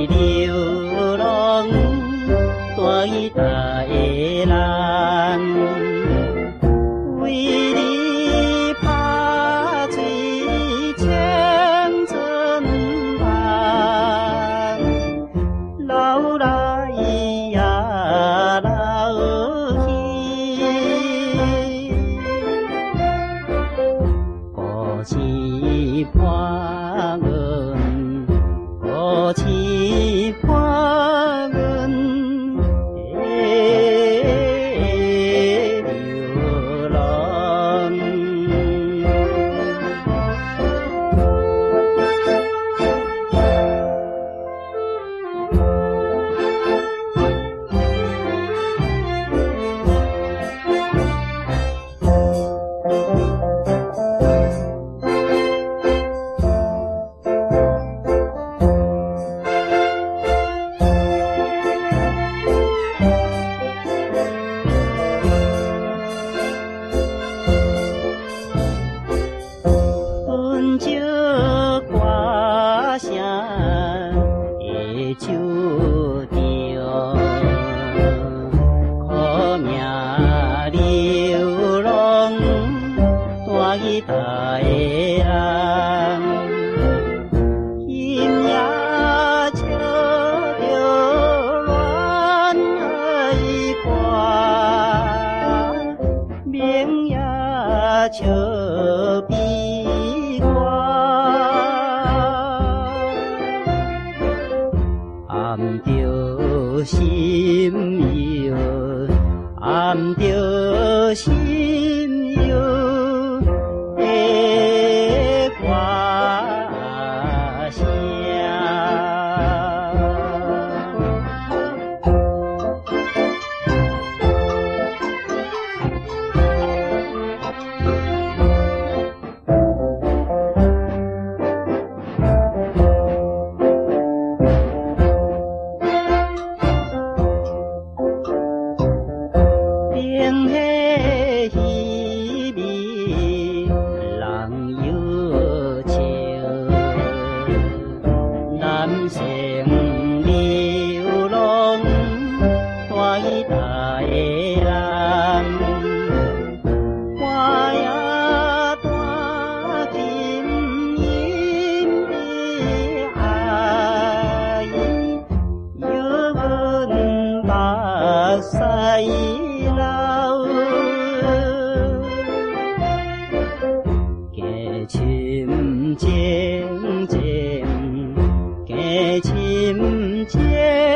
流浪，带去大个人，为你拍水千层香，老来也老去，古稀破银，古稀破银的流浪。温酒歌声的酒调，苦命流浪带去大个人，今夜笑着恋爱歌，明夜笑悲歌。暗着心忧，暗着心忧的歌声。冰溪稀微，人犹笑，男性流浪带去大个人，花也带金银的爱，犹阮目屎。家亲情情，家亲情。